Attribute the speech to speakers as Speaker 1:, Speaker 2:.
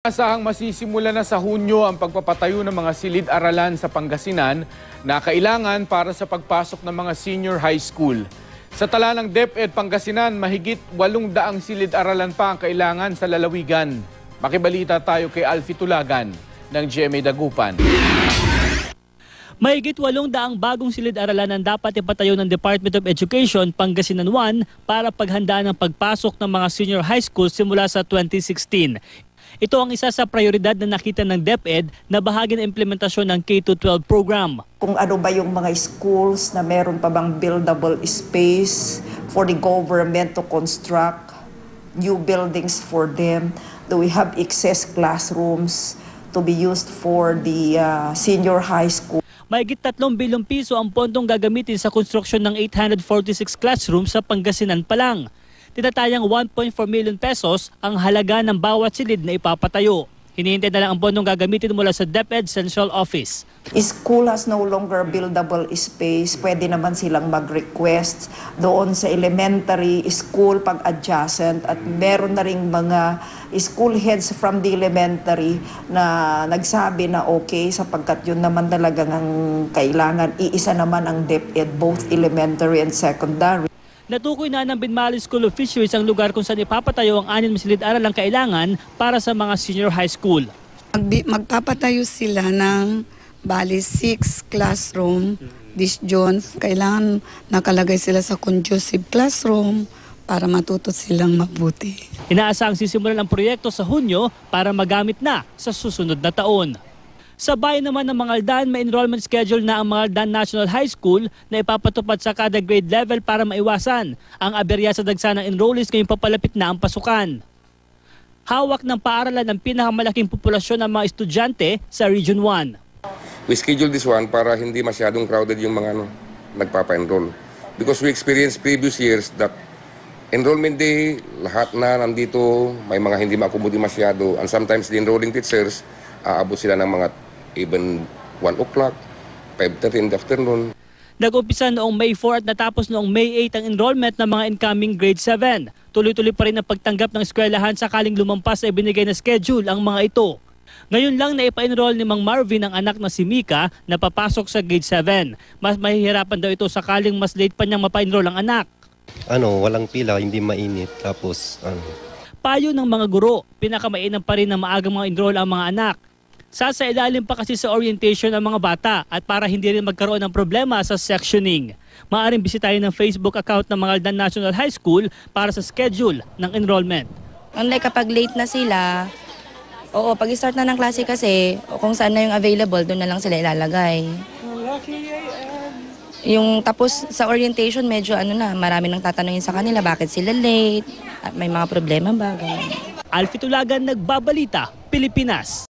Speaker 1: Asahang masisimula na sa Hunyo ang pagpapatayo ng mga silid-aralan sa Pangasinan na kailangan para sa pagpasok ng mga senior high school. Sa tala ng DepEd Pangasinan, mahigit 800 silid-aralan pa ang kailangan sa lalawigan. Makibalita tayo kay Alfie Tulagan ng GMA Dagupan.
Speaker 2: Mahigit 800 bagong silid-aralan ang dapat ipatayo ng Department of Education Pangasinan 1 para paghandaan ng pagpasok ng mga senior high school simula sa 2016. Ito ang isa sa prioridad na nakita ng DepEd na bahagi ng implementasyon ng K-12 program.
Speaker 3: Kung ano ba yung mga schools na meron pa bang buildable space for the government to construct new buildings for them? Do we have excess classrooms to be used for the senior high school?
Speaker 2: Mahigit 3 bilyong piso ang pondong gagamitin sa konstruksyon ng 846 classrooms sa Pangasinan pa lang. Tinatayang 1.4 million pesos ang halaga ng bawat silid na ipapatayo. Hinihintay na lang ang pondong gagamitin mula sa DepEd Central Office.
Speaker 3: School has no longer buildable space. Pwede naman silang mag-request doon sa elementary school pag-adjacent at meron na ring mga school heads from the elementary na nagsabi na okay sapagkat yun naman talagang ang kailangan. Iisa naman ang DepEd, both elementary and secondary.
Speaker 2: Natukoy na ng Binmali School of Fisheries ang lugar kung saan ipapatayo ang 6 silid-aralang kailangan para sa mga senior high school.
Speaker 4: Magpapatayo sila ng bali 6 classroom, disjun. Kailangan nakalagay sila sa conducive classroom para matuto silang mabuti.
Speaker 2: Inaasahang sisimulan ang proyekto sa Hunyo para magamit na sa susunod na taon. Sa bayan naman ng Mangaldan, may enrollment schedule na ang Mangaldan National High School na ipapatupad sa kada grade level para maiwasan ang aberya sa dagsa ng enrollees ngayong papalapit na ang pasukan. Hawak ng paaralan ng pinakamalaking populasyon ng mga estudyante sa Region 1.
Speaker 5: We schedule this one para hindi masyadong crowded yung mga nagpapa-enroll. Because we experienced previous years that enrollment day, lahat na nandito, may mga hindi ma-accommodate masyado, and sometimes the enrolling teachers, aabot sila ng mga even 1 o'clock, 5:30 in the afternoon.
Speaker 2: Nag-umpisa noong May 4 at natapos noong May 8 ang enrollment ng mga incoming grade 7. Tuloy-tuloy pa rin ang pagtanggap ng eskwelahan sakaling lumampas sa ibinigay na schedule ang mga ito. Ngayon lang na ipa-enroll ni Mang Marvin ang anak na si Mika na papasok sa grade 7. Mas mahihirapan daw ito sakaling mas late pa niyang mapa-enroll ang anak.
Speaker 6: Walang pila, hindi mainit. Tapos,
Speaker 2: Payo ng mga guro, pinakamainam pa rin na maagang mga enroll ang mga anak. Sasailalim pa kasi sa orientation ng mga bata at para hindi rin magkaroon ng problema sa sectioning. Maaaring bisitahin ng Facebook account ng Mangaldan National High School para sa schedule ng enrollment.
Speaker 7: Unlike kapag late na sila, pag start na ng klase kasi, kung saan na yung available, doon na lang sila ilalagay. Yung tapos sa orientation, medyo marami nang tatanungin sa kanila, bakit sila late, at may mga problema ba?
Speaker 2: Alfie Tulagan, Nagbabalita, Pilipinas.